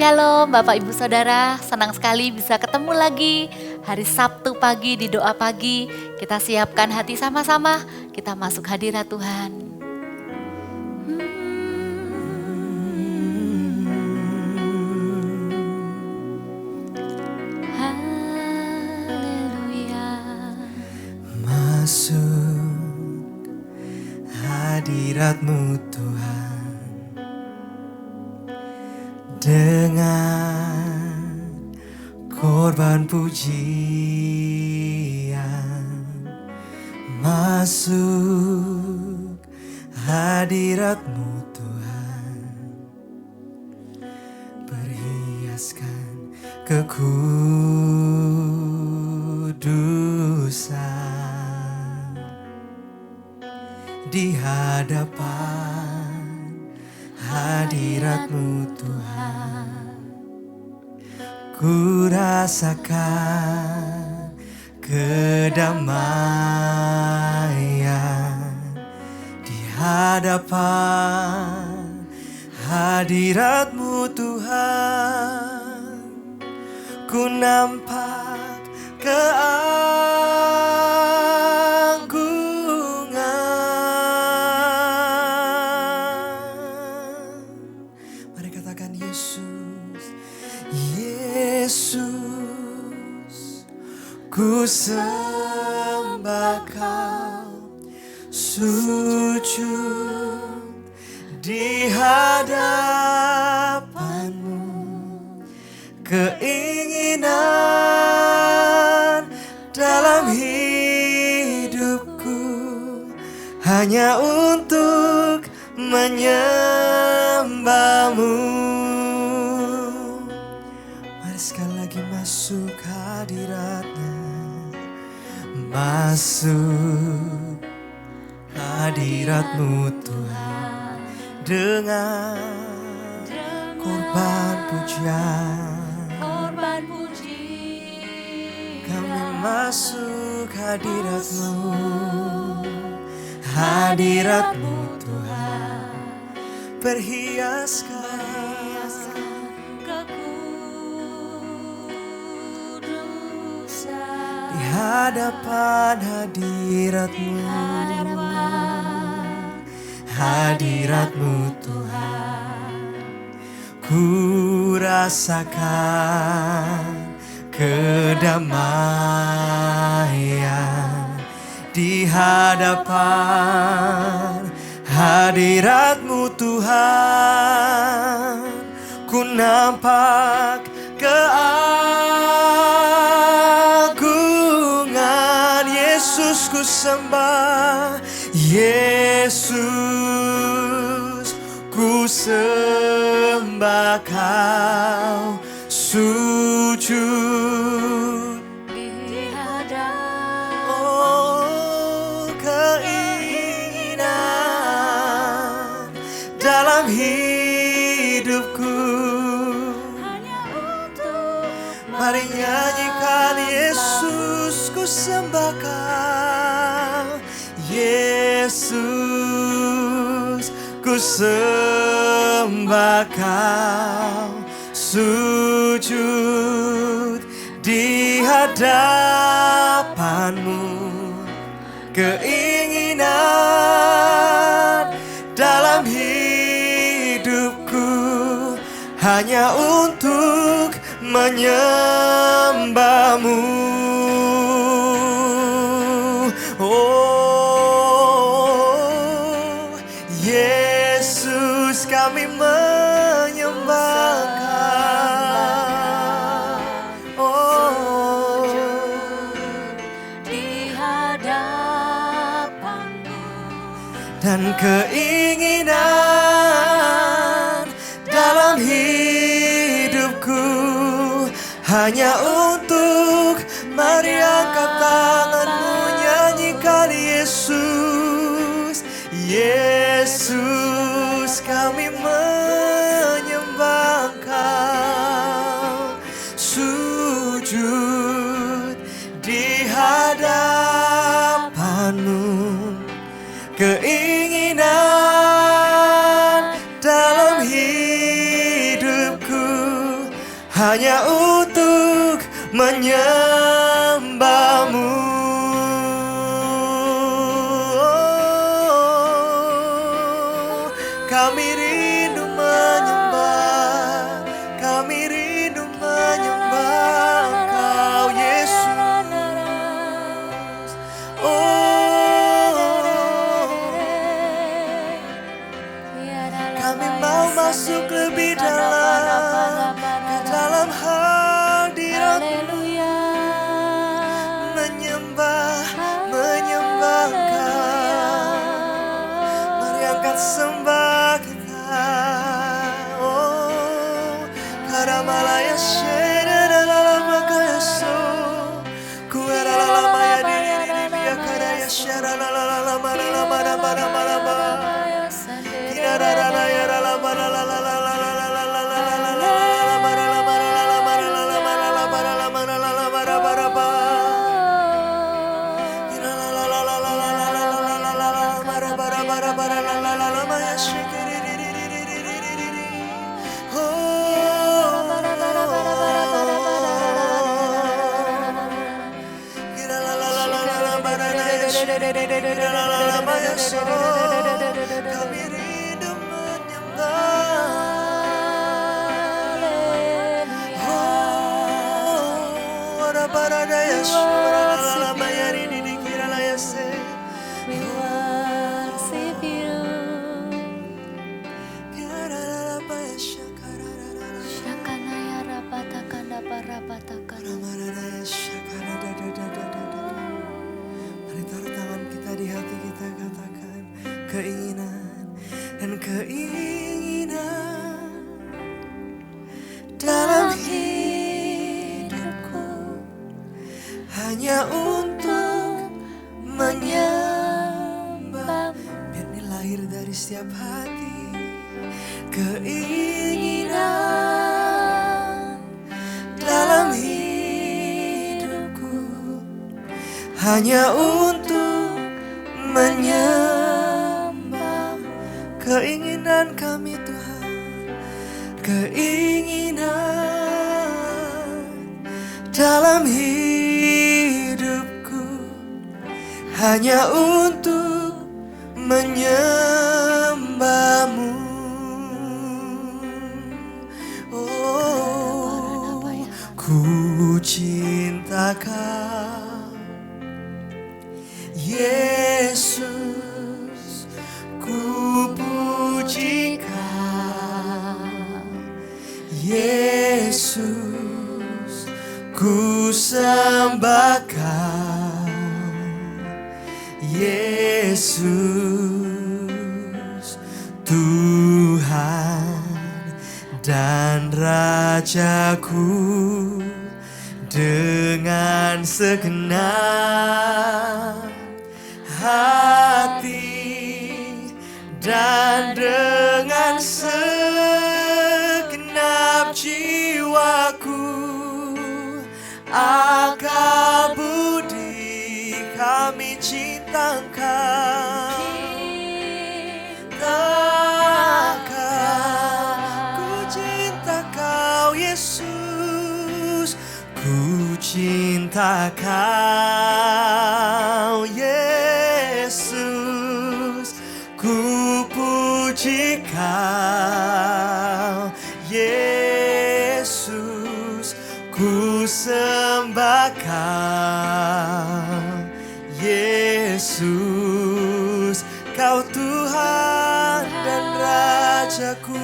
Shalom Bapak Ibu Saudara, senang sekali bisa ketemu lagi hari Sabtu pagi di doa pagi. Kita siapkan hati sama-sama, kita masuk hadirat Tuhan. Haleluya. Masuk hadirat-Mu Tuhan dengan korban pujian. Masuk hadirat-Mu Tuhan, perhiaskan kekudusan di hadapan hadirat-Mu Tuhan. Ku rasakan kedamaian di hadapan hadirat-Mu Tuhan. Ku nampak keagungan. Mari katakan Yesus, Yesus, ku sembah Kau, sujud di hadapan-Mu. Keinginan dalam hidupku hanya untuk menyembah-Mu. Mari sekali lagi masuk hadirat-Nya, masuk hadirat-Mu Tuhan dengan korban pujian. Kami masuk hadirat-Mu, hadirat-Mu Tuhan, perhiaskan kekudusan di hadapan hadirat-Mu, hadirat-Mu Tuhan. Ku rasakan kedamaian di hadapan hadirat-Mu Tuhan. Ku nampak keagungan. Yesus ku sembah, Yesus ku sembah Kau, sujud di hadapan. Oh, keinginan dalam hidupku Hanya untuk mari nyanyikan Yesus ku sembah Kau, Yesus ku sembah Kau, sujud di hadapan-Mu. Keinginan dalam hidupku hanya untuk menyembah-Mu. Oh, Yesus kami menyembah Kau. Oh, di hadapan-Mu. dan keinginan dalam hidupku hanya untuk mari angkat tanganmu, nyanyikan Yesus, Yesus kami menyembah Kau, sujud di hadapan-Mu. Keinginan dalam hidupku hanya untuk menyembahmu. Kami rindu menyembah, kami rindu menyembah Engkau Yesus. Kami mau masuk lebih dalam ke dalam hadirat-Mu, menyembah Engkau. Mari angkat sembah kita. Oh, karamalaya shera dalam makaya so, kuara lama ya diri dia karaya shera lama kami rindu menyembah. Oh, ora paradaya shura la bayari di kira la yase. We worship you. Shakanaya rapatakanda parapatakanda. Mari taruh tangan kita di hati kita, katakan keinginan dan keinginan dalam hidupku hanya untuk menyembah. Biar ini lahir dari setiap hati, keinginan dalam hidupku hanya untuk menyembah. Keinginan kami Tuhan, keinginan dalam hidupku hanya untuk menyembah-Mu. Oh, ku cinta Kau Yesus, ku puji Kau Yesus, ku sembah Kau Yesus, Tuhan dan Rajaku. Dengan segenap hati dan dengan segenap jiwaku, akal budi kami cinta Engkau. Ku cinta Kau Yesus, ku cinta Kau Yesus, ku puji Kau Yesus, ku sembah Kau Yesus, Kau Tuhan dan Rajaku.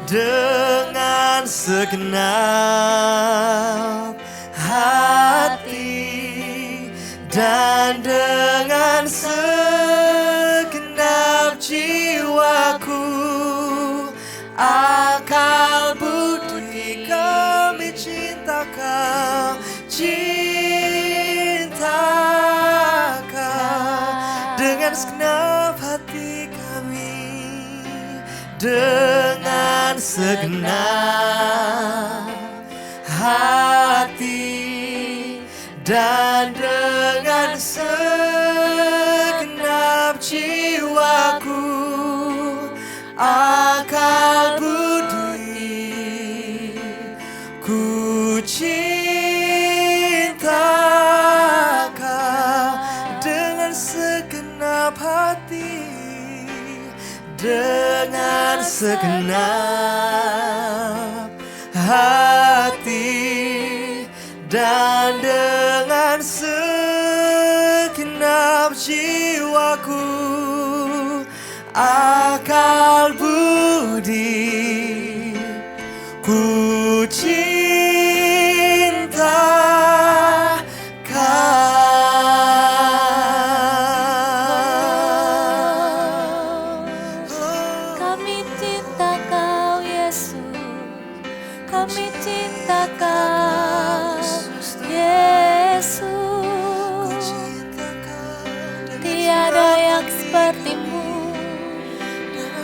Dengan segenap hati dan dengan segenap jiwaku, akal budi kami cinta Kau, cinta Kau. Dengan segenap hati kami, dengan segenap hati dan dengan segenap jiwaku, akal budi dengan segenap hati dan dengan segenap jiwaku, akal budi, ku cinta Kami cinta Kau Yesus, kami cinta Kau Yesus. Tiada yang seperti-Mu,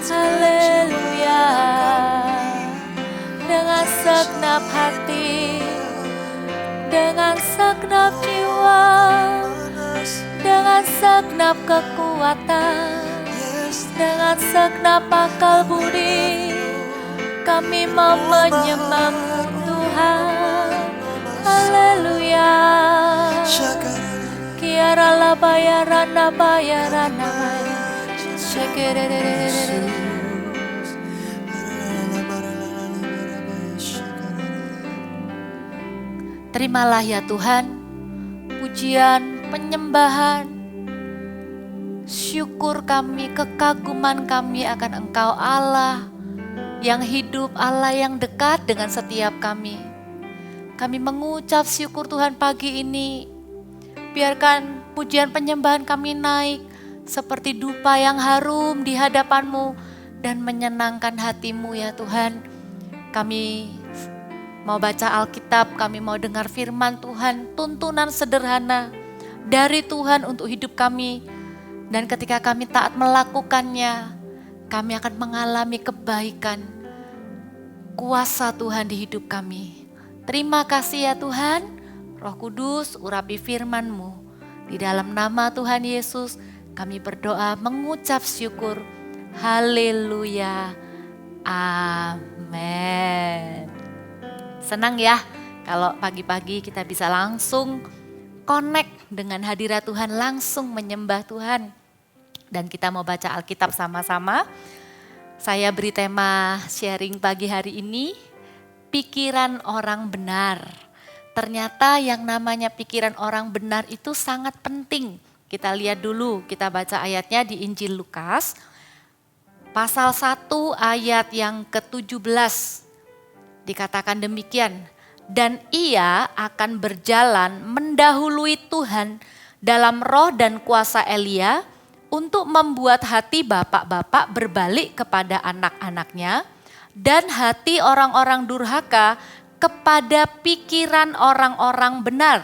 haleluya. Dengan segenap hati, dengan segenap jiwa, dengan segenap kekuatan, dengan segenap akal budi, kami mau menyembah-Mu Tuhan. Haleluya. Kiara la bayarana bayarana. Terimalah ya Tuhan pujian, penyembahan, syukur kami, kekaguman kami akan Engkau Allah yang hidup, Allah yang dekat dengan setiap kami. Kami mengucap syukur Tuhan pagi ini. Biarkan pujian penyembahan kami naik seperti dupa yang harum di hadapan-Mu dan menyenangkan hati-Mu ya Tuhan. Kami mau baca Alkitab, kami mau dengar firman Tuhan, tuntunan sederhana dari Tuhan untuk hidup kami. Dan ketika kami taat melakukannya, kami akan mengalami kebaikan, kuasa Tuhan di hidup kami. Terima kasih ya Tuhan, Roh Kudus urapi firman-Mu. Di dalam nama Tuhan Yesus kami berdoa mengucap syukur. Haleluya. Amin. Senang ya kalau pagi-pagi kita bisa langsung connect dengan hadirat Tuhan, langsung menyembah Tuhan. Dan kita mau baca Alkitab sama-sama. Saya beri tema sharing pagi hari ini, pikiran orang benar. Ternyata yang namanya pikiran orang benar itu sangat penting. Kita lihat dulu, kita baca ayatnya di Injil Lukas. Pasal 1 ayat yang ke-17. Dikatakan demikian, dan ia akan berjalan mendahului Tuhan dalam roh dan kuasa Elia untuk membuat hati bapak-bapak berbalik kepada anak-anaknya dan hati orang-orang durhaka kepada pikiran orang-orang benar.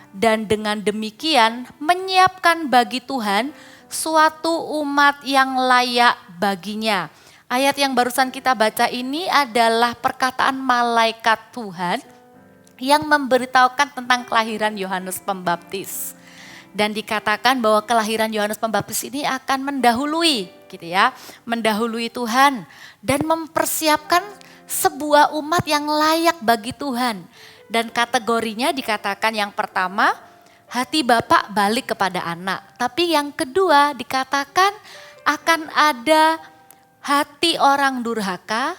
Dan dengan demikian menyiapkan bagi Tuhan suatu umat yang layak baginya. Ayat yang barusan kita baca ini adalah perkataan malaikat Tuhan yang memberitahukan tentang kelahiran Yohanes Pembaptis. Dan dikatakan bahwa kelahiran Yohanes Pembaptis ini akan mendahului gitu ya, mendahului Tuhan dan mempersiapkan sebuah umat yang layak bagi Tuhan. Dan kategorinya dikatakan yang pertama, hati bapak balik kepada anak. Tapi yang kedua dikatakan akan ada hati orang durhaka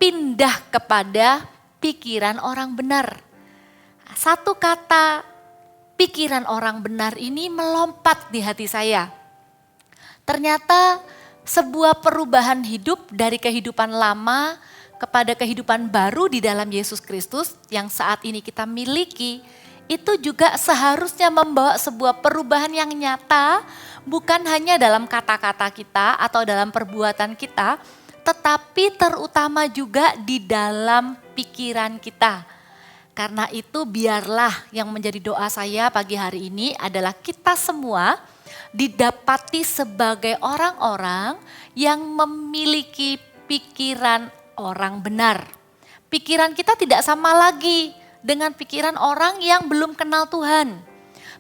pindah kepada pikiran orang benar. Satu kata pikiran orang benar ini melompat di hati saya. Ternyata sebuah perubahan hidup dari kehidupan lama kepada kehidupan baru di dalam Yesus Kristus yang saat ini kita miliki, itu juga seharusnya membawa sebuah perubahan yang nyata, bukan hanya dalam kata-kata kita atau dalam perbuatan kita, tetapi terutama juga di dalam pikiran kita. Karena itu biarlah yang menjadi doa saya pagi hari ini adalah kita semua didapati sebagai orang-orang yang memiliki pikiran orang benar. Pikiran kita tidak sama lagi dengan pikiran orang yang belum kenal Tuhan.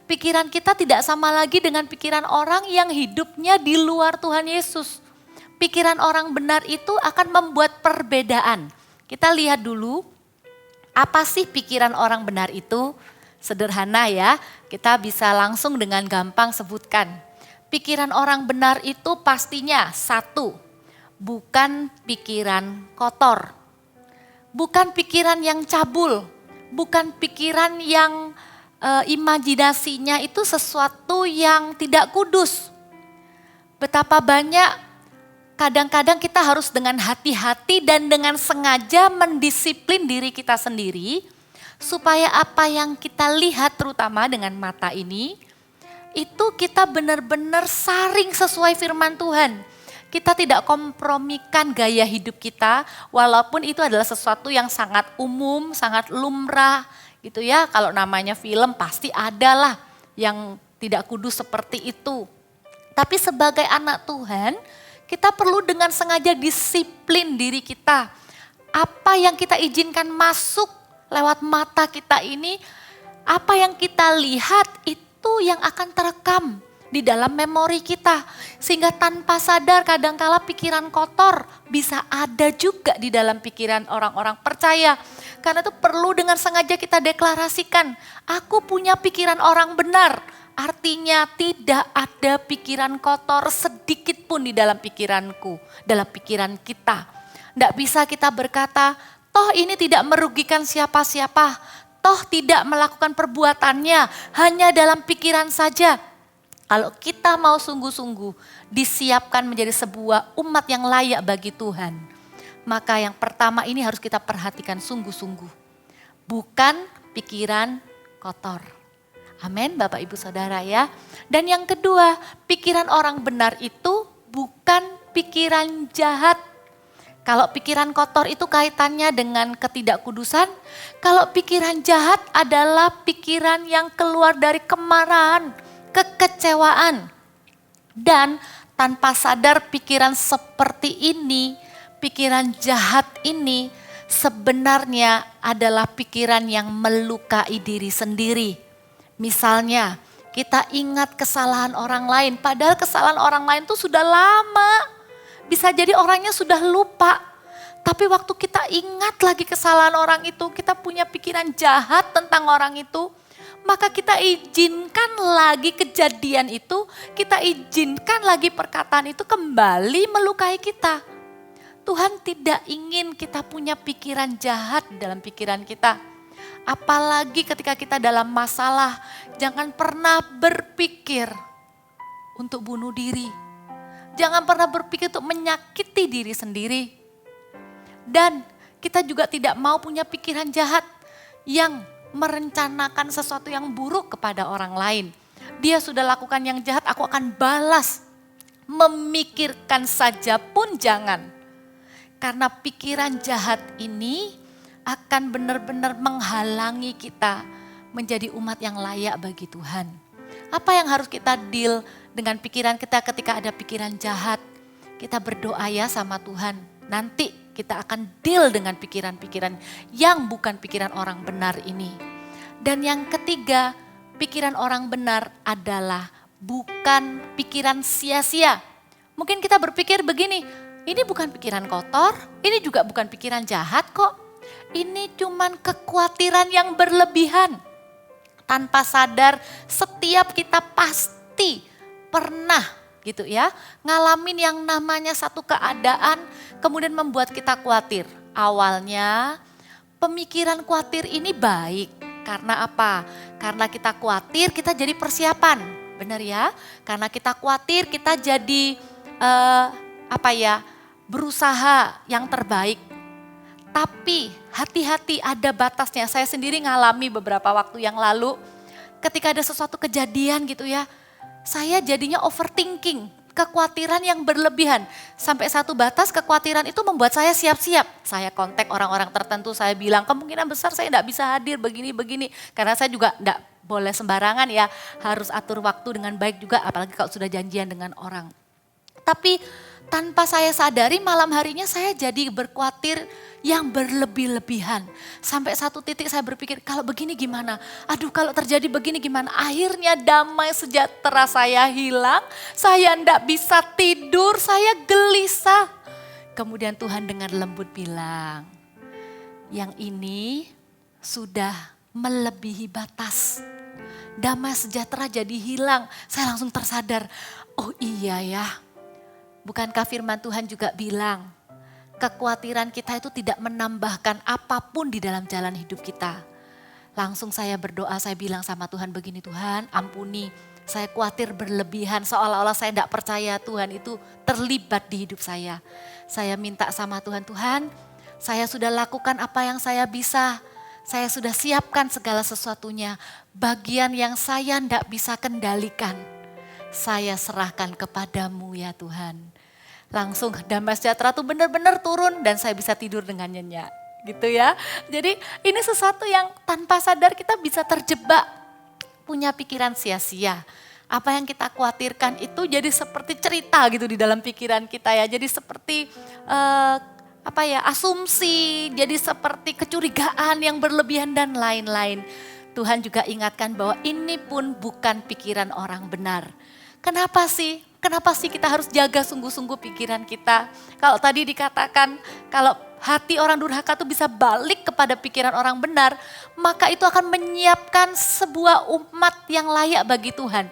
Pikiran kita tidak sama lagi dengan pikiran orang yang hidupnya di luar Tuhan Yesus. Pikiran orang benar itu akan membuat perbedaan. Kita lihat dulu, apa sih pikiran orang benar itu? Sederhana ya, kita bisa langsung dengan gampang sebutkan. Pikiran orang benar itu pastinya satu, bukan pikiran kotor. Bukan pikiran yang cabul, bukan pikiran yang imajinasinya itu sesuatu yang tidak kudus. Betapa banyak kadang-kadang kita harus dengan hati-hati dan dengan sengaja mendisiplin diri kita sendiri supaya apa yang kita lihat terutama dengan mata ini itu kita benar-benar saring sesuai firman Tuhan. Kita tidak kompromikan gaya hidup kita walaupun itu adalah sesuatu yang sangat umum, sangat lumrah gitu ya. Kalau namanya film pasti ada lah yang tidak kudus seperti itu. Tapi sebagai anak Tuhan kita perlu dengan sengaja disiplin diri kita. Apa yang kita izinkan masuk lewat mata kita ini, apa yang kita lihat itu yang akan terekam di dalam memori kita. Sehingga tanpa sadar kadangkala pikiran kotor bisa ada juga di dalam pikiran orang-orang percaya. Karena itu perlu dengan sengaja kita deklarasikan, aku punya pikiran orang benar. Artinya tidak ada pikiran kotor sedikit pun di dalam pikiranku, dalam pikiran kita. Tidak bisa kita berkata, toh ini tidak merugikan siapa-siapa, toh tidak melakukan perbuatannya, hanya dalam pikiran saja. Kalau kita mau sungguh-sungguh disiapkan menjadi sebuah umat yang layak bagi Tuhan, maka yang pertama ini harus kita perhatikan sungguh-sungguh. Bukan pikiran kotor. Amin Bapak Ibu Saudara ya. Dan yang kedua, pikiran orang benar itu bukan pikiran jahat. Kalau pikiran kotor itu kaitannya dengan ketidakkudusan. Kalau pikiran jahat adalah pikiran yang keluar dari kemarahan, kekecewaan. Dan tanpa sadar pikiran seperti ini, pikiran jahat ini sebenarnya adalah pikiran yang melukai diri sendiri. Misalnya kita ingat kesalahan orang lain, padahal kesalahan orang lain itu sudah lama. Bisa jadi orangnya sudah lupa. Tapi waktu kita ingat lagi kesalahan orang itu, kita punya pikiran jahat tentang orang itu, maka kita izinkan lagi kejadian itu, kita izinkan lagi perkataan itu kembali melukai kita. Tuhan tidak ingin kita punya pikiran jahat dalam pikiran kita. Apalagi ketika kita dalam masalah, jangan pernah berpikir untuk bunuh diri. Jangan pernah berpikir untuk menyakiti diri sendiri. Dan kita juga tidak mau punya pikiran jahat yang merencanakan sesuatu yang buruk kepada orang lain. Dia sudah lakukan yang jahat, aku akan balas. Memikirkan saja pun jangan. Karena pikiran jahat ini akan benar-benar menghalangi kita menjadi umat yang layak bagi Tuhan. Apa yang harus kita deal dengan pikiran kita ketika ada pikiran jahat? Kita berdoa ya sama Tuhan. Nanti kita akan deal dengan pikiran-pikiran yang bukan pikiran orang benar ini. Dan yang ketiga, pikiran orang benar adalah bukan pikiran sia-sia. Mungkin kita berpikir begini, ini bukan pikiran kotor, ini juga bukan pikiran jahat kok. Ini cuman kekhawatiran yang berlebihan. Tanpa sadar setiap kita pasti pernah gitu ya. Ngalamin yang namanya satu keadaan kemudian membuat kita khawatir. Awalnya pemikiran khawatir ini baik. Karena apa? Karena kita khawatir kita jadi persiapan. Benar ya? Karena kita khawatir kita jadi berusaha yang terbaik. Tapi hati-hati ada batasnya. Saya sendiri ngalami beberapa waktu yang lalu ketika ada sesuatu kejadian gitu ya. Saya jadinya overthinking, kekhawatiran yang berlebihan. Sampai satu batas kekhawatiran itu membuat saya siap-siap. Saya kontak orang-orang tertentu, saya bilang kemungkinan besar saya enggak bisa hadir begini-begini. Karena saya juga enggak boleh sembarangan ya, harus atur waktu dengan baik juga apalagi kalau sudah janjian dengan orang. Tapi tanpa saya sadari malam harinya saya jadi berkhawatir yang berlebih-lebihan. Sampai satu titik saya berpikir kalau begini gimana? Aduh kalau terjadi begini gimana? Akhirnya damai sejahtera saya hilang. Saya enggak bisa tidur, saya gelisah. Kemudian Tuhan dengan lembut bilang, yang ini sudah melebihi batas. Damai sejahtera jadi hilang. Saya langsung tersadar, Oh iya ya, bukankah firman Tuhan juga bilang, kekhawatiran kita itu tidak menambahkan apapun di dalam jalan hidup kita. Langsung saya berdoa, saya bilang sama Tuhan begini, Tuhan ampuni, saya khawatir berlebihan seolah-olah saya tidak percaya Tuhan itu terlibat di hidup saya. Saya minta sama Tuhan, Tuhan saya sudah lakukan apa yang saya bisa, saya sudah siapkan segala sesuatunya. Bagian yang saya tidak bisa kendalikan, saya serahkan kepadamu ya Tuhan. Langsung damai sejahtera tuh benar-benar turun dan saya bisa tidur dengan nyenyak. Gitu ya. Jadi ini sesuatu yang tanpa sadar kita bisa terjebak, punya pikiran sia-sia. Apa yang kita khawatirkan itu jadi seperti cerita gitu di dalam pikiran kita ya. Jadi seperti asumsi, jadi seperti kecurigaan yang berlebihan dan lain-lain. Tuhan juga ingatkan bahwa ini pun bukan pikiran orang benar. Kenapa sih? Kenapa sih kita harus jaga sungguh-sungguh pikiran kita? Kalau tadi dikatakan kalau hati orang durhaka itu bisa balik kepada pikiran orang benar, maka itu akan menyiapkan sebuah umat yang layak bagi Tuhan.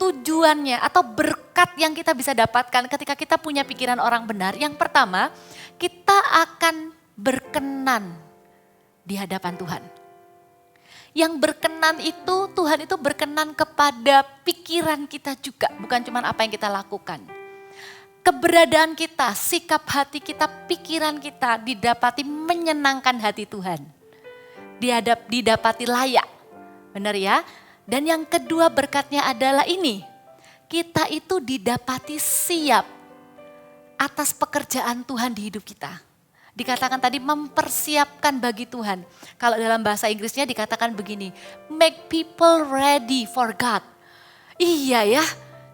Tujuannya atau berkat yang kita bisa dapatkan ketika kita punya pikiran orang benar, yang pertama kita akan berkenan di hadapan Tuhan. Yang berkenan itu, Tuhan itu berkenan kepada pikiran kita juga, bukan cuma apa yang kita lakukan. Keberadaan kita, sikap hati kita, pikiran kita didapati menyenangkan hati Tuhan. Didapati layak, benar ya? Dan yang kedua berkatnya adalah ini, kita itu didapati siap atas pekerjaan Tuhan di hidup kita. Dikatakan tadi mempersiapkan bagi Tuhan. Kalau dalam bahasa Inggrisnya dikatakan begini, make people ready for God. Iya ya,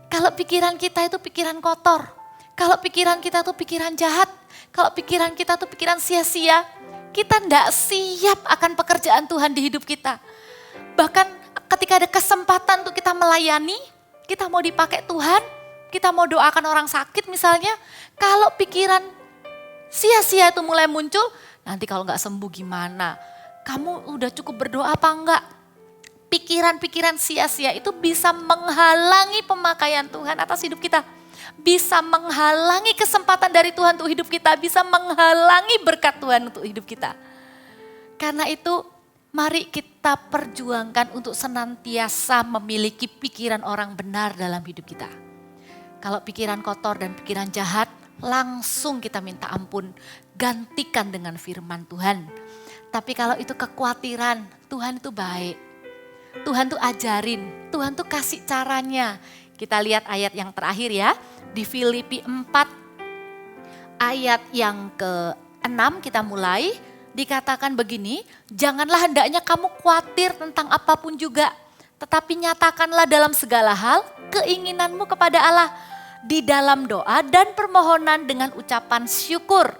kalau pikiran kita itu pikiran kotor, kalau pikiran kita itu pikiran jahat, kalau pikiran kita itu pikiran sia-sia, kita tidak siap akan pekerjaan Tuhan di hidup kita. Bahkan ketika ada kesempatan untuk kita melayani, kita mau dipakai Tuhan, kita mau doakan orang sakit misalnya, kalau pikiran sia-sia itu mulai muncul, nanti kalau nggak sembuh gimana? Kamu udah cukup berdoa apa enggak? Pikiran-pikiran sia-sia itu bisa menghalangi pemakaian Tuhan atas hidup kita. Bisa menghalangi kesempatan dari Tuhan untuk hidup kita, bisa menghalangi berkat Tuhan untuk hidup kita. Karena itu mari kita perjuangkan untuk senantiasa memiliki pikiran orang benar dalam hidup kita. Kalau pikiran kotor dan pikiran jahat, langsung kita minta ampun, gantikan dengan firman Tuhan. Tapi kalau itu kekhawatiran, Tuhan itu baik. Tuhan tuh ajarin, Tuhan tuh kasih caranya. Kita lihat ayat yang terakhir ya, di Filipi 4 ayat yang ke-6 kita mulai, dikatakan begini, janganlah hendaknya kamu khawatir tentang apapun juga, tetapi nyatakanlah dalam segala hal keinginanmu kepada Allah, di dalam doa dan permohonan dengan ucapan syukur.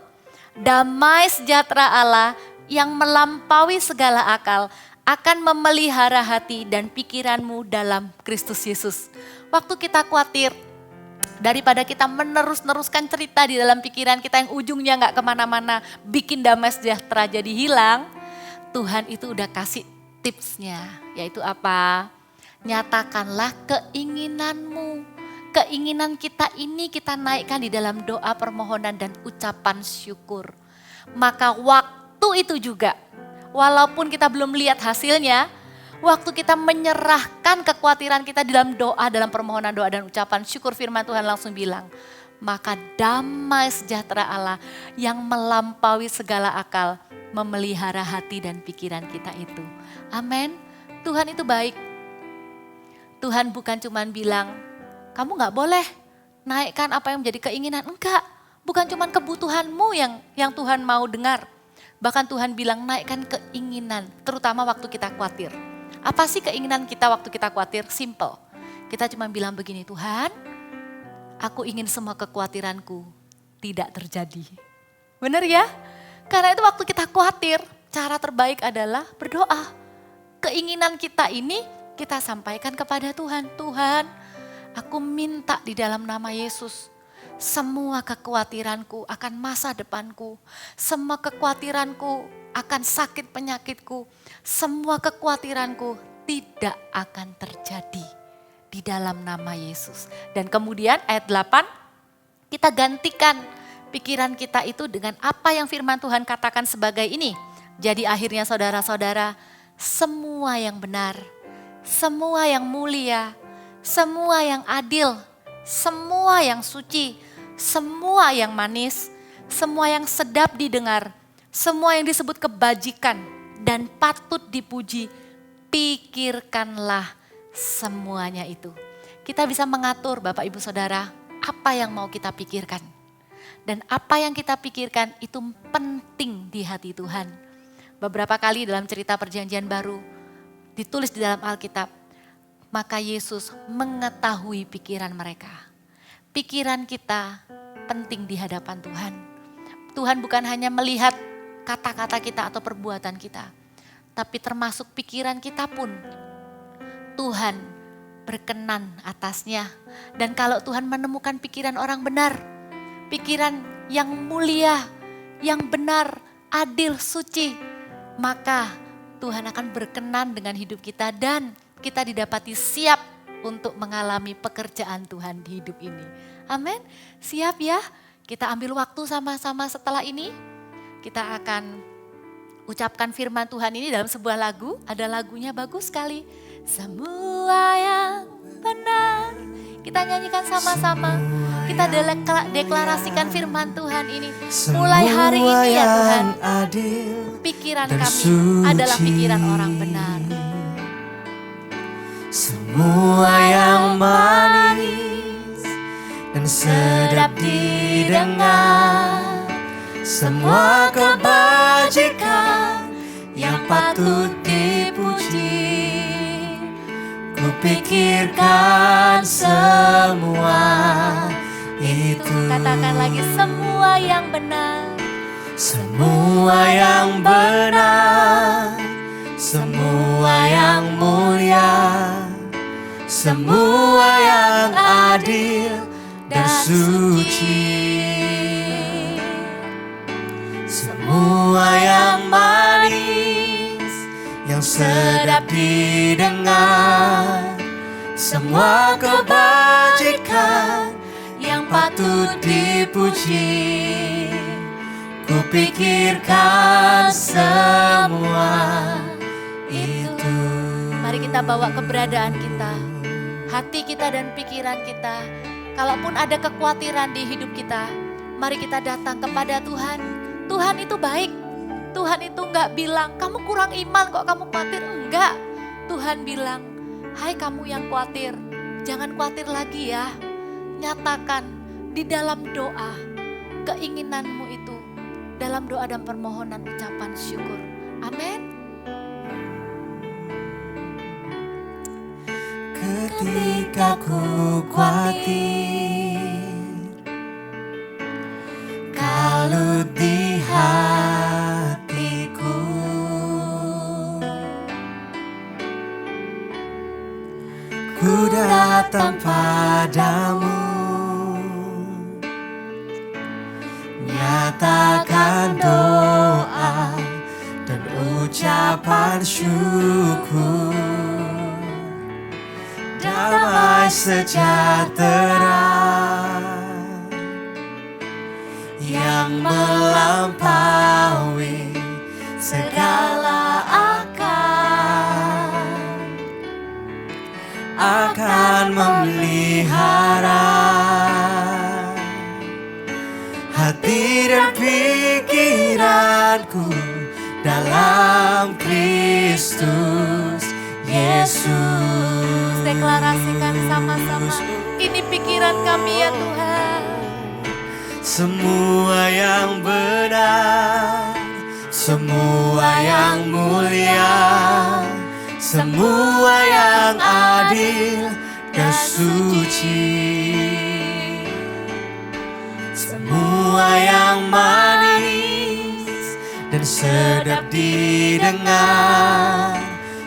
Damai sejahtera Allah yang melampaui segala akal akan memelihara hati dan pikiranmu dalam Kristus Yesus. Waktu kita khawatir, daripada kita menerus-neruskan cerita di dalam pikiran kita yang ujungnya gak kemana-mana, bikin damai sejahtera jadi hilang, Tuhan itu udah kasih tipsnya, yaitu apa? Nyatakanlah keinginanmu. Keinginan kita ini kita naikkan di dalam doa permohonan dan ucapan syukur. Maka waktu itu juga, walaupun kita belum lihat hasilnya, waktu kita menyerahkan kekhawatiran kita di dalam doa, dalam permohonan doa dan ucapan syukur, firman Tuhan langsung bilang, maka damai sejahtera Allah yang melampaui segala akal memelihara hati dan pikiran kita itu. Amin. Tuhan itu baik. Tuhan bukan cuma bilang, kamu gak boleh naikkan apa yang menjadi keinginan. Enggak, bukan cuma kebutuhanmu yang Tuhan mau dengar. Bahkan Tuhan bilang naikkan keinginan, terutama waktu kita khawatir. Apa sih keinginan kita waktu kita khawatir? Simple. Kita cuma bilang begini, Tuhan, aku ingin semua kekhawatiranku tidak terjadi. Benar ya? Karena itu waktu kita khawatir, cara terbaik adalah berdoa. Keinginan kita ini kita sampaikan kepada Tuhan. Tuhan, aku minta di dalam nama Yesus, semua kekhawatiranku akan masa depanku, semua kekhawatiranku akan sakit penyakitku, semua kekhawatiranku tidak akan terjadi di dalam nama Yesus. Dan kemudian ayat 8, kita gantikan pikiran kita itu dengan apa yang firman Tuhan katakan sebagai ini. Jadi akhirnya saudara-saudara, semua yang benar, semua yang mulia, semua yang adil, semua yang suci, semua yang manis, semua yang sedap didengar, semua yang disebut kebajikan dan patut dipuji, pikirkanlah semuanya itu. Kita bisa mengatur Bapak Ibu Saudara, apa yang mau kita pikirkan. Dan apa yang kita pikirkan itu penting di hati Tuhan. Beberapa kali dalam cerita perjanjian baru, ditulis di dalam Alkitab, maka Yesus mengetahui pikiran mereka. Pikiran kita penting di hadapan Tuhan. Tuhan bukan hanya melihat kata-kata kita atau perbuatan kita, tapi termasuk pikiran kita pun. Tuhan berkenan atasnya. Dan kalau Tuhan menemukan pikiran orang benar, pikiran yang mulia, yang benar, adil, suci, maka Tuhan akan berkenan dengan hidup kita dan kita didapati siap untuk mengalami pekerjaan Tuhan di hidup ini. Amin. Siap ya? Kita ambil waktu sama-sama setelah ini. Kita akan ucapkan firman Tuhan ini dalam sebuah lagu. Ada lagunya bagus sekali. Semua yang benar. Kita nyanyikan sama-sama. Kita deklarasikan firman Tuhan ini. Mulai hari ini ya Tuhan. Pikiran kami adalah pikiran orang benar. Semua yang manis dan sedap didengar, semua kebajikan yang patut dipuji, kupikirkan semua itu. Katakan lagi, semua yang benar. Semua yang benar, semua yang mulia, semua yang adil dan suci, semua yang manis, yang sedap didengar, semua kebajikan yang patut dipuji, kupikirkan semua itu. Mari kita bawa keberadaan kita, hati kita dan pikiran kita. Kalaupun ada kekhawatiran di hidup kita, mari kita datang kepada Tuhan. Tuhan itu baik. Tuhan itu enggak bilang, kamu kurang iman kok kamu khawatir. Enggak. Tuhan bilang, hai kamu yang khawatir, jangan khawatir lagi ya. Nyatakan di dalam doa keinginanmu itu. Dalam doa dan permohonan ucapan syukur. Amin. Ketika ku khawatir, kalut di hatiku, ku datang padamu, nyatakan doa dan ucapan syukur. Damai sejahtera yang melampaui segala akal akan memelihara hati dan pikiranku dalam Kristus Yesus. Deklarasikan sama-sama, ini pikiran kami ya Tuhan. Semua yang benar, semua yang mulia, semua yang adil dan suci, semua yang manis dan sedap didengar,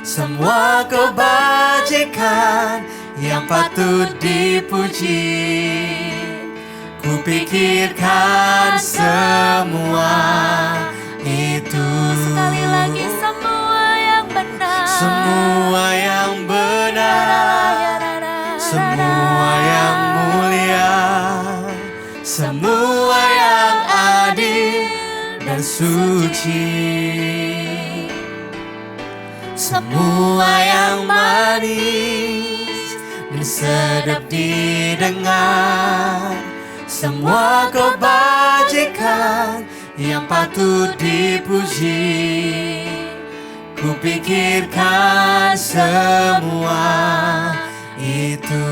semua kebajikan yang patut dipuji, kupikirkan semua itu. Sekali lagi, semua yang benar, semua yang benar, suci. Semua yang manis dan sedap didengar, semua kebajikan yang patut dipuji, kupikirkan semua itu.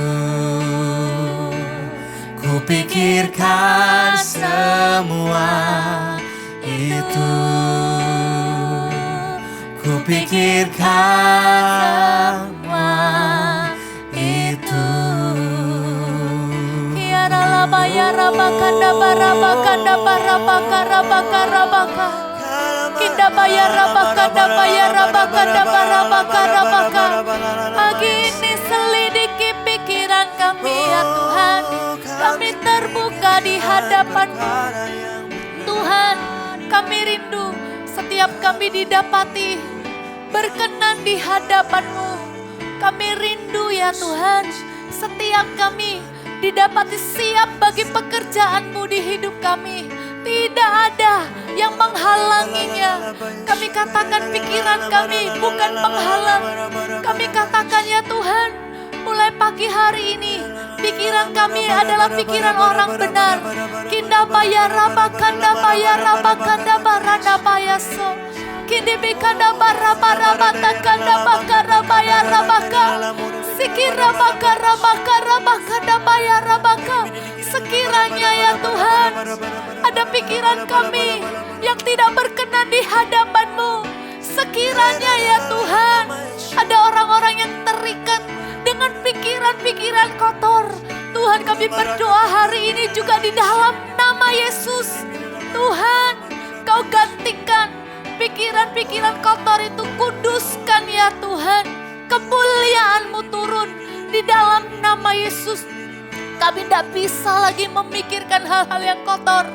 Kupikirkan semua itu. Kupikirkan semua itu. Kiara laba ya rabakanda barabakanda barabaka. Kinda bayar rabakanda bayar rabakanda barabaka. Pagi ini selidiki pikiran kami ya Tuhan. Kami terbuka di hadapan-Mu. Tuhan, kami rindu setiap kami didapati berkenan di hadapan-Mu. Kami rindu ya Tuhan, setiap kami didapati siap bagi pekerjaan-Mu di hidup kami. Tidak ada yang menghalanginya. Kami katakan pikiran kami bukan penghalang. Kami katakan ya Tuhan, mulai pagi hari ini pikiran kami adalah pikiran orang benar. Kinda bayar rabakanda bayar rabakanda baranda bayaso. Kini bikanda barabata kanda bakara bayar rabaka. Sikira bakara bakara bakanda bayar rabaka. Sekiranya ya Tuhan, ada pikiran kami yang tidak berkenan di hadapan-Mu. Sekiranya ya Tuhan, ada orang-orang yang terikat dengan pikiran-pikiran kotor. Tuhan, kami berdoa hari ini juga di dalam nama Yesus. Tuhan, Kau gantikan pikiran-pikiran kotor itu, kuduskan ya Tuhan. Kemuliaan-Mu turun di dalam nama Yesus. Kami tidak bisa lagi memikirkan hal-hal yang kotor.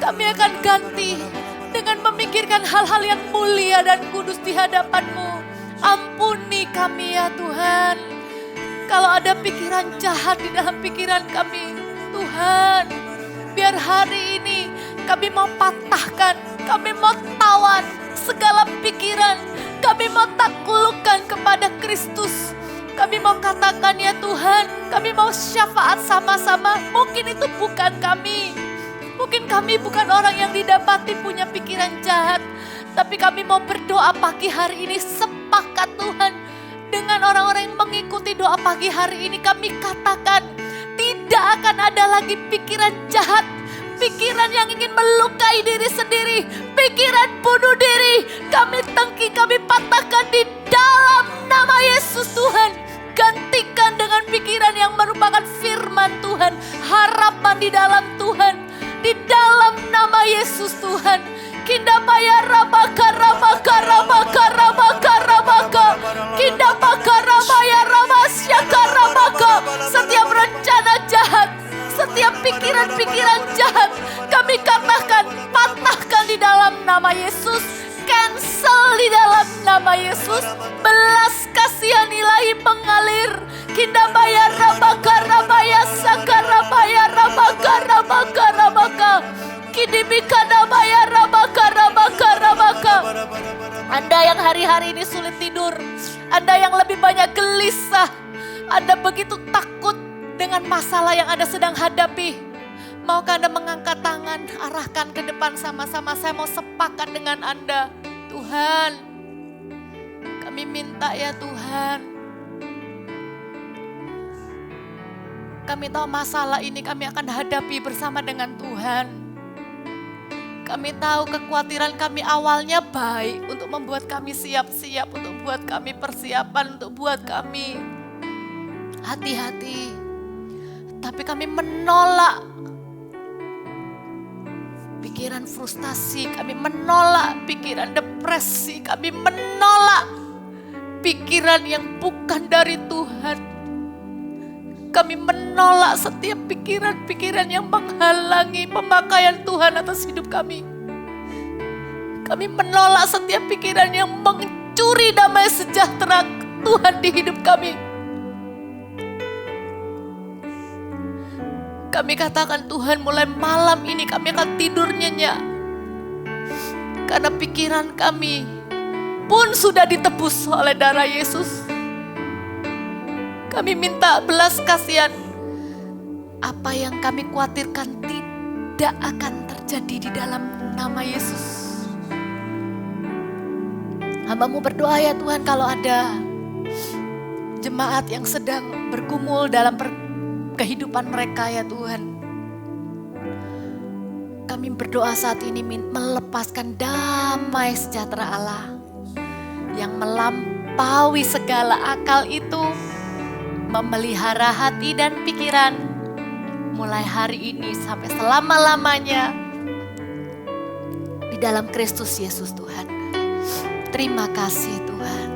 Kami akan ganti dengan memikirkan hal-hal yang mulia dan kudus di hadapan-Mu. Ampuni kami ya Tuhan. Kalau ada pikiran jahat di dalam pikiran kami, Tuhan, biar hari ini kami mau patahkan, kami mau tawan segala pikiran, kami mau taklukkan kepada Kristus. Kami mau katakan ya Tuhan, kami mau syafaat sama-sama. Mungkin itu bukan kami. Mungkin kami bukan orang yang didapati punya pikiran jahat. Tapi kami mau berdoa pagi hari ini sepakat Tuhan. Dengan orang-orang yang mengikuti doa pagi hari ini kami katakan, tidak akan ada lagi pikiran jahat. Pikiran yang ingin melukai diri sendiri, pikiran bunuh diri, kami tangki, kami patahkan di dalam nama Yesus Tuhan. Gantikan dengan pikiran yang merupakan firman Tuhan, harapan di dalam Tuhan, di dalam nama Yesus Tuhan. Kinda bayar rabaka rabaka rabaka rabaka rabaka. Kinda bakara bayar rabasyaka rabaka. Setiap rencana jahat, setiap pikiran-pikiran jahat, kami katakan, patahkan di dalam nama Yesus. Cancel di dalam nama Yesus. Belas kasihan ilahi mengalir. Kinda bayar rabaka rabaya sakara bayar rabaka rabaka rabaka. Kini bikanda bayar rabaka rabaka rabaka. Anda yang hari-hari ini sulit tidur, Anda yang lebih banyak gelisah, Anda begitu takut dengan masalah yang Anda sedang hadapi. Maukah Anda mengangkat tangan, arahkan ke depan sama-sama. Saya mau sepakat dengan Anda. Tuhan, kami minta ya Tuhan. Kami tahu masalah ini kami akan hadapi bersama dengan Tuhan. Kami tahu kekhawatiran kami awalnya baik untuk membuat kami siap-siap, untuk buat kami persiapan, untuk buat kami hati-hati. Tapi kami menolak pikiran frustasi, kami menolak pikiran depresi, kami menolak pikiran yang bukan dari Tuhan. Kami menolak setiap pikiran-pikiran yang menghalangi pemakaian Tuhan atas hidup kami. Kami menolak setiap pikiran yang mencuri damai sejahtera Tuhan di hidup kami. Kami katakan Tuhan, mulai malam ini kami akan tidur nyenyak. karena pikiran kami pun sudah ditebus oleh darah Yesus. Kami minta belas kasihan. Apa yang kami khawatirkan tidak akan terjadi di dalam nama Yesus. Hamba-Mu berdoa ya Tuhan, kalau ada jemaat yang sedang bergumul dalam kehidupan mereka ya Tuhan. Kami berdoa saat ini melepaskan damai sejahtera Allah yang melampaui segala akal itu, memelihara hati dan pikiran mulai hari ini sampai selama-lamanya di dalam Kristus Yesus Tuhan. Terima kasih Tuhan.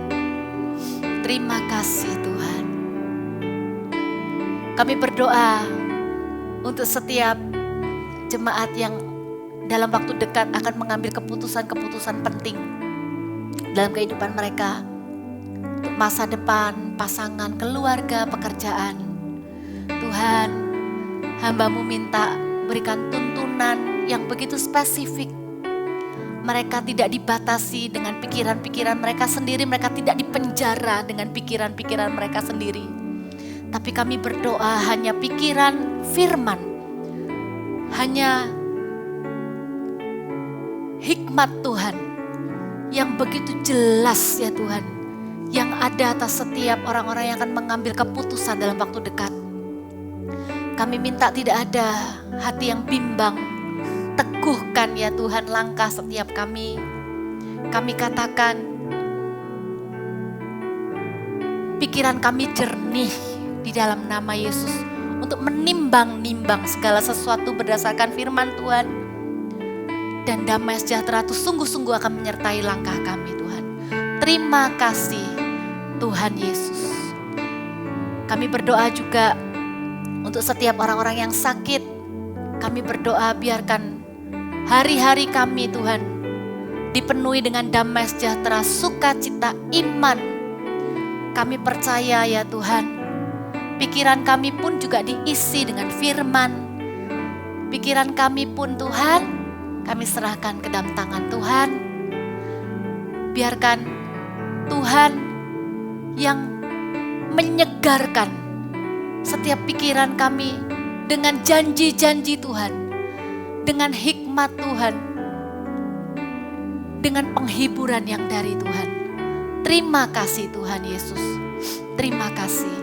Terima kasih Tuhan. Kami berdoa untuk setiap jemaat yang dalam waktu dekat akan mengambil keputusan-keputusan penting dalam kehidupan mereka. Untuk masa depan, pasangan, keluarga, pekerjaan. Tuhan, hamba-Mu minta berikan tuntunan yang begitu spesifik. Mereka tidak dibatasi dengan pikiran-pikiran mereka sendiri. Mereka tidak dipenjara dengan pikiran-pikiran mereka sendiri. Tapi kami berdoa hanya pikiran firman. Hanya hikmat Tuhan yang begitu jelas ya Tuhan. Yang ada atas setiap orang-orang yang akan mengambil keputusan dalam waktu dekat. Kami minta tidak ada hati yang bimbang. Teguhkan ya Tuhan langkah setiap kami. Kami katakan pikiran kami jernih di dalam nama Yesus untuk menimbang-nimbang segala sesuatu berdasarkan firman Tuhan. Dan damai sejahtera itu sungguh-sungguh akan menyertai langkah kami Tuhan. Terima kasih Tuhan Yesus. Kami berdoa juga untuk setiap orang-orang yang sakit. Kami berdoa biarkan hari-hari kami Tuhan dipenuhi dengan damai sejahtera, sukacita, iman. Kami percaya ya Tuhan, pikiran kami pun juga diisi dengan firman. Pikiran kami pun Tuhan, kami serahkan ke dalam tangan Tuhan. Biarkan Tuhan yang menyegarkan setiap pikiran kami dengan janji-janji Tuhan, dengan hikmat Tuhan, dengan penghiburan yang dari Tuhan. Terima kasih Tuhan Yesus. Terima kasih.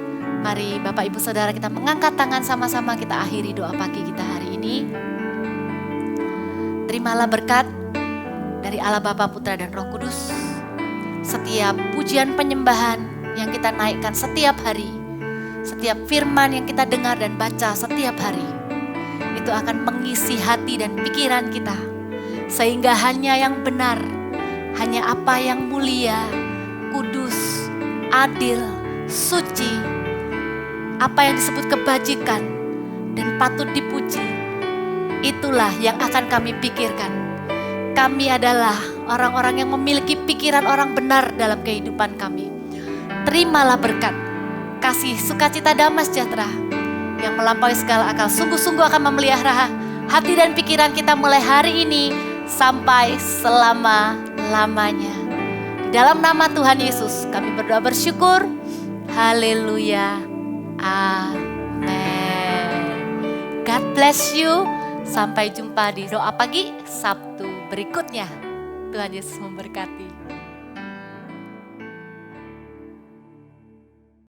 Mari Bapak Ibu Saudara kita mengangkat tangan sama-sama, kita akhiri doa pagi kita hari ini. Terimalah berkat dari Allah Bapa, Putra dan Roh Kudus. Setiap pujian penyembahan yang kita naikkan setiap hari, setiap firman yang kita dengar dan baca setiap hari, itu akan mengisi hati dan pikiran kita. Sehingga hanya yang benar, hanya apa yang mulia, kudus, adil, suci, apa yang disebut kebajikan dan patut dipuji, itulah yang akan kami pikirkan. Kami adalah orang-orang yang memiliki pikiran orang benar dalam kehidupan kami. Terimalah berkat, kasih, sukacita, damai sejahtera yang melampaui segala akal. Sungguh-sungguh akan memelihara hati dan pikiran kita mulai hari ini sampai selama-lamanya. Di dalam nama Tuhan Yesus kami berdoa bersyukur. Haleluya. Amen. God bless you. Sampai jumpa di doa pagi Sabtu berikutnya. Tuhan Yesus memberkati.